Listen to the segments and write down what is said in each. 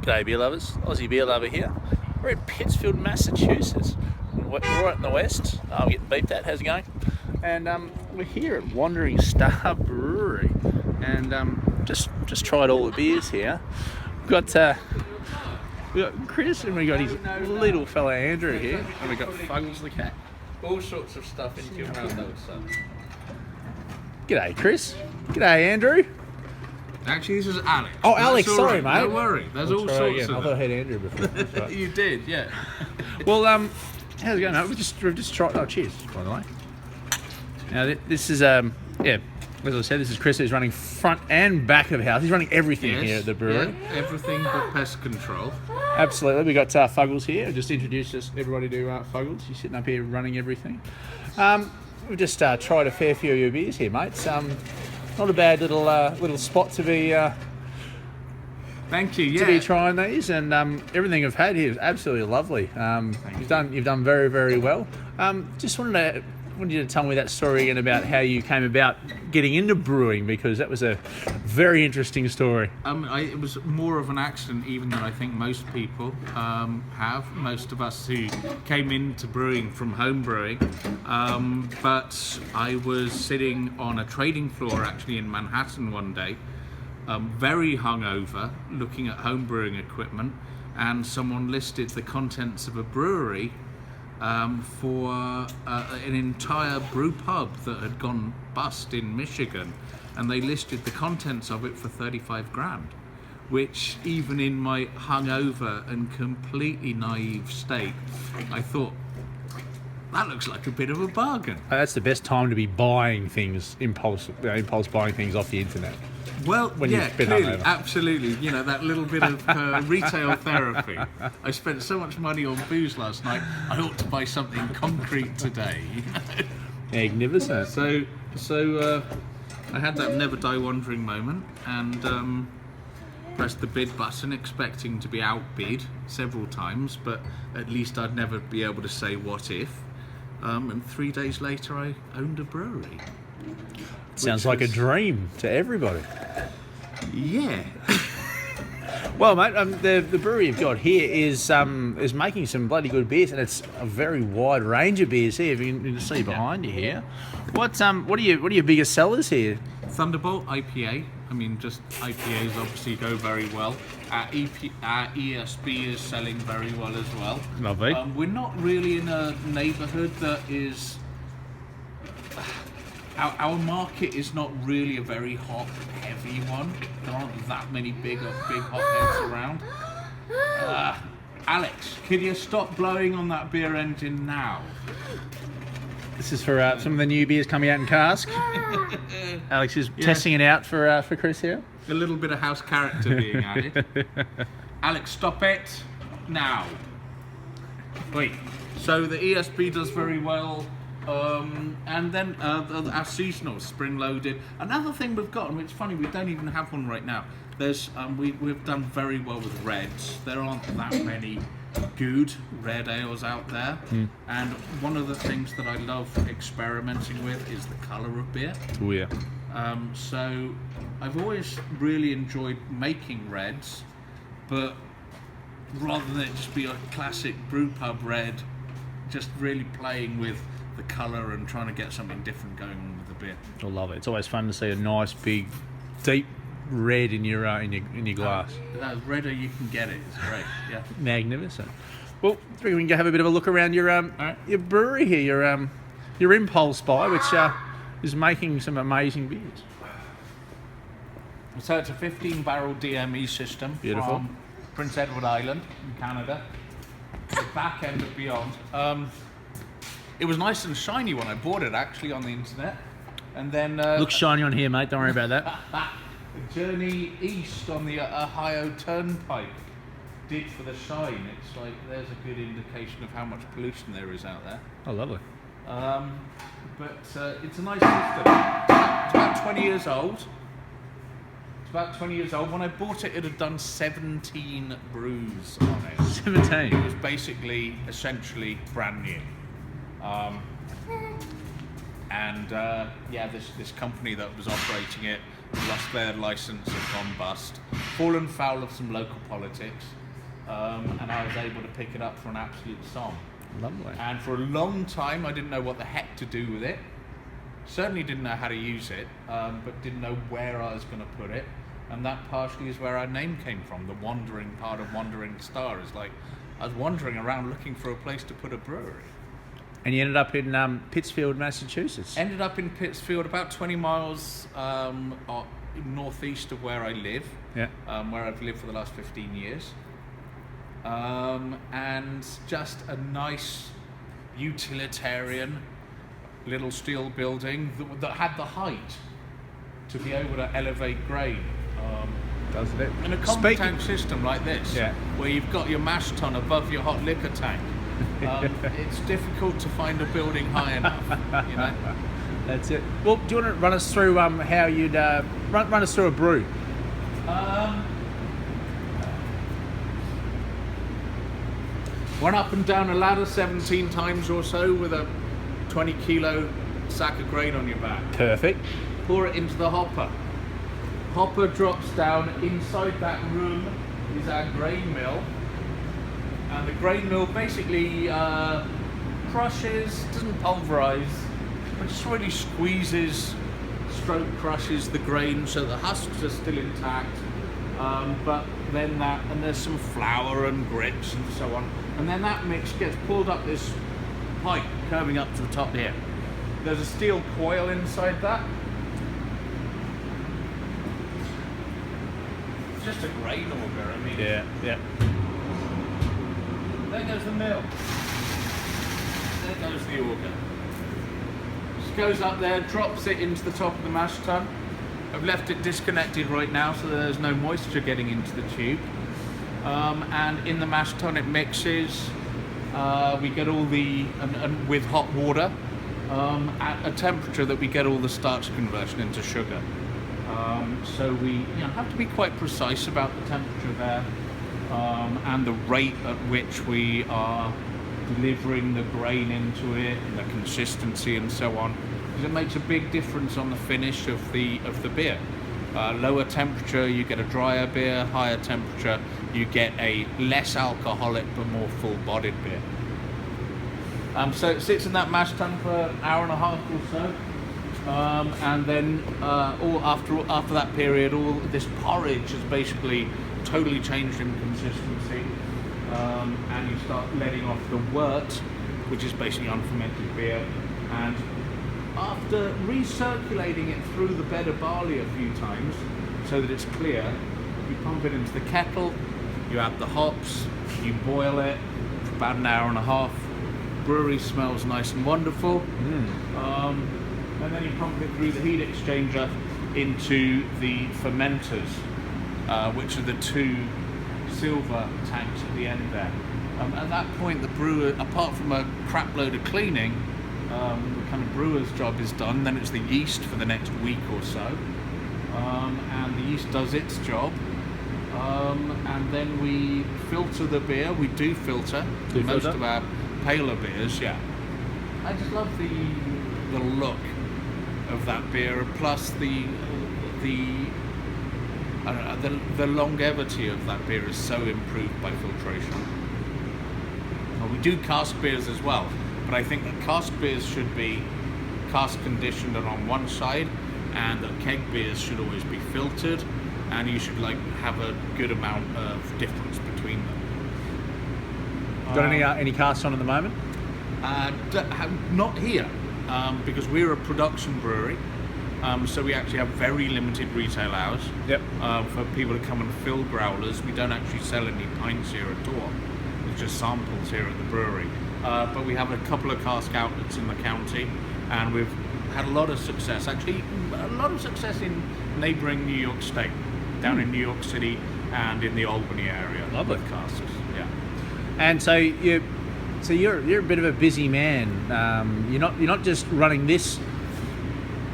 G'day beer lovers, Aussie beer lover here. We're in Pittsfield, Massachusetts. We're right in the west. I'm getting beeped at, how's it going? And we're here at Wandering Star Brewery. And just tried all the beers here. We've got Chris and we got his little fella Andrew here. And we got Fuggles the cat. All sorts of stuff in your mouth, though, son. G'day Chris. G'day Andrew. Actually, this is Alex. Oh, Alex, sorry, right. mate. Don't worry. There's all sorts again. of I thought I had Andrew before. That's right. You did, yeah. Well, how's it going, mate? We've just tried. Oh, cheers, by the way. Now, this is as I said, this is Chris who's running front and back of house. He's running everything here at the brewery. Yeah, everything but pest control. Absolutely. We got Fuggles here. Just introduced everybody to Fuggles. He's sitting up here running everything. We've just tried a fair few of your beers here, mates. Not a bad little spot to be. Thank you. Yeah. To be trying these, and everything I've had here is absolutely lovely. You've done very, very well. Just wanted you to tell me that story again about how you came about getting into brewing, because that was a very interesting story. It was more of an accident even than I think most people have. Most of us who came into brewing from home brewing. But I was sitting on a trading floor actually in Manhattan one day, very hungover, looking at home brewing equipment, and someone listed the contents of a brewery for an entire brew pub that had gone bust in Michigan, and they listed the contents of it for 35 grand, which even in my hungover and completely naive state, I thought, that looks like a bit of a bargain. That's the best time to be buying things, impulse buying things off the internet. Well, when yeah, you've been clearly, hungover. Absolutely. You know, that little bit of retail therapy. I spent so much money on booze last night, I ought to buy something concrete today. Magnificent. So I had that never die wandering moment, and pressed the bid button expecting to be outbid several times, but at least I'd never be able to say what if. And 3 days later I owned a brewery. Sounds like a dream to everybody. Yeah. Well, mate, the brewery you've got here is making some bloody good beers, and it's a very wide range of beers here. You can see behind you here. What are your biggest sellers here? Thunderbolt IPA. I mean, just IPAs obviously go very well. Our ESB is selling very well as well. Lovely. We're not really in a neighbourhood that is. Our market is not really a very hop heavy one. There aren't that many big hopheads around. Alex, can you stop blowing on that beer engine now? This is for some of the new beers coming out in cask. Alex is testing it out for Chris here. A little bit of house character being added. Alex, stop it now. Wait. So the ESB does very well. And then our seasonal spring loaded. Another thing we've got, and it's funny, we don't even have one right now. There's we've done very well with reds. There aren't that many good red ales out there, and one of the things that I love experimenting with is the colour of beer. Oh yeah. So I've always really enjoyed making reds, but rather than it just be a classic brew pub red, just really playing with the colour and trying to get something different going on with the beer. I love it. It's always fun to see a nice big deep red in your glass. The redder you can get it. It's great. Yeah. Magnificent. Well, I think we can go have a bit of a look around your brewery here, your Impulse Buy, which is making some amazing beers. So it's a 15-barrel DME system. Beautiful. From Prince Edward Island in Canada. The back end of Beyond. It was nice and shiny when I bought it actually on the internet, and then looks shiny on here, mate. Don't worry about that. The journey east on the Ohio Turnpike did for the shine. It's like there's a good indication of how much pollution there is out there. Oh, lovely. But it's a nice system. It's about 20 years old. When I bought it, it had done 17 brews on it. 17? It was basically, essentially brand new. This company that was operating it lost their license, had gone bust, fallen foul of some local politics, and I was able to pick it up for an absolute song. Lovely. And for a long time, I didn't know what the heck to do with it. Certainly didn't know how to use it, but didn't know where I was going to put it. And that partially is where our name came from. The wandering part of Wandering Star is like, I was wandering around looking for a place to put a brewery. And you ended up in Pittsfield, Massachusetts. Ended up in Pittsfield, about 20 miles northeast of where I live, Yeah. Where I've lived for the last 15 years. And just a nice utilitarian little steel building that had the height to be able to elevate grain. Doesn't it? In a common tank system like this, Yeah. where you've got your mash tun above your hot liquor tank, it's difficult to find a building high enough, you know. That's it. Well, do you want to run us through how you'd run us through a brew? Went up and down a ladder 17 times or so with a 20 kilo sack of grain on your back. Perfect. Pour it into the hopper. Hopper drops down. Inside that room is our grain mill. And the grain mill basically crushes, doesn't pulverize, but just really squeezes, stroke crushes the grain so the husks are still intact. But then and there's some flour and grits and so on. And then that mix gets pulled up this pipe curving up to the top here. There's a steel coil inside that. It's just a grain auger, I mean. Yeah. There goes the mill. There goes the auger. Just goes up there, drops it into the top of the mash tun. I've left it disconnected right now so there's no moisture getting into the tube. And in the mash tun it mixes. We get all and with hot water at a temperature that we get all the starch conversion into sugar. So we have to be quite precise about the temperature there and the rate at which we are delivering the grain into it and the consistency and so on, because it makes a big difference on the finish of the beer. Lower temperature you get a drier beer, higher temperature you get a less alcoholic but more full-bodied beer. So it sits in that mash tun for an hour and a half or so, and then after that period, all this porridge has basically totally changed in consistency, and you start letting off the wort, which is basically unfermented beer, and after recirculating it through the bed of barley a few times so that it's clear, you pump it into the kettle, you add the hops, you boil it for about an hour and a half. Brewery smells nice and wonderful. And then you pump it through the heat exchanger into the fermenters, which are the two silver tanks at the end there. At that point, the brewer, apart from a crap load of cleaning, the kind of brewer's job is done. Then it's the yeast for the next week or so, and the yeast does its job. And then we filter the beer. We do filter most of our paler beers. Yeah, I just love the look of that beer, plus the longevity of that beer is so improved by filtration. Well, we do cask beers as well, but I think that cask beers should be cask conditioned and on one side, and that keg beers should always be filtered, and you should have a good amount of difference between them. Got any casks on at the moment? Not here, because we're a production brewery, so we actually have very limited retail hours. Yep. For people to come and fill growlers. We don't actually sell any pints here at all. It's just samples here at the brewery. But we have a couple of cask outlets in the county, and we've had a lot of success. Actually, a lot of success in neighbouring New York State, down in New York City and in the Albany area. Lovely. With casks. Yeah. And so you're a bit of a busy man. You're not just running this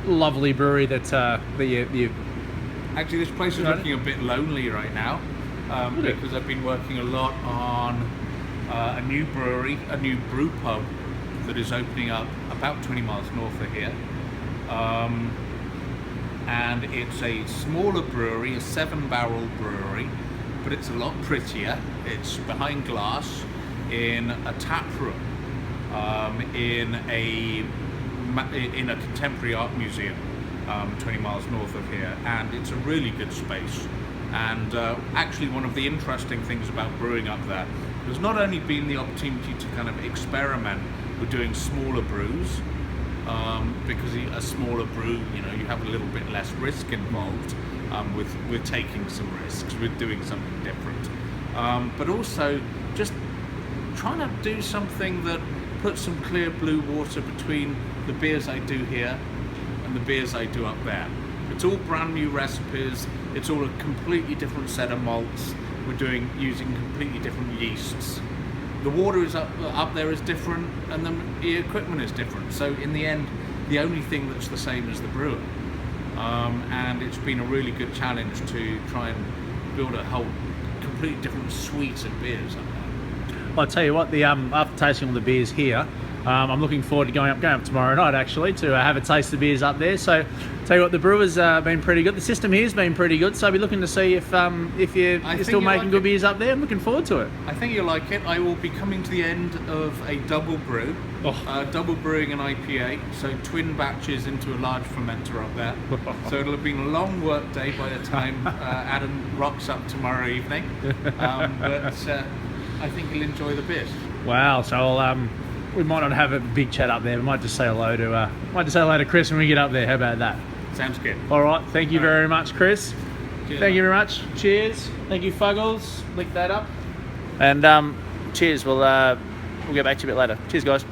lovely brewery that you. Actually, this place is looking a bit lonely right now, because I've been working a lot on a new brewery, a new brew pub that is opening up about 20 miles north of here. and it's a smaller brewery, a 7-barrel brewery, but it's a lot prettier. It's behind glass in a tap room in a contemporary art museum 20 miles north of here, and it's a really good space. And actually one of the interesting things about brewing up there has not only been the opportunity to kind of experiment with doing smaller brews, because a smaller brew, you know, you have a little bit less risk involved with taking some risks, with doing something different, but also just trying to do something that puts some clear blue water between the beers I do here and the beers I do up there. It's all brand new recipes. It's all a completely different set of malts. We're using completely different yeasts. The water is up there is different, and the equipment is different. So in the end, the only thing that's the same is the brewer. And it's been a really good challenge to try and build a whole completely different suite of beers up there. Well, I'll tell you what, after tasting all the beers here, I'm looking forward to going up tomorrow night actually to have a taste of the beers up there. So tell you what, the brewer's been pretty good. The system here's been pretty good. So I'll be looking to see if you're still making good beers up there. I'm looking forward to it. I think you'll like it. I will be coming to the end of a double brew, double brewing an IPA, so twin batches into a large fermenter up there. So it'll have been a long work day by the time Adam rocks up tomorrow evening. But I think he'll enjoy the beers. Wow. So we might not have a big chat up there. We might just say hello to Chris when we get up there. How about that? Sounds good. All right. Thank you very much, Chris. Cheers, Thank you very much. Cheers. Thank you, Fuggles. Link that up. And cheers. We'll get back to you a bit later. Cheers, guys.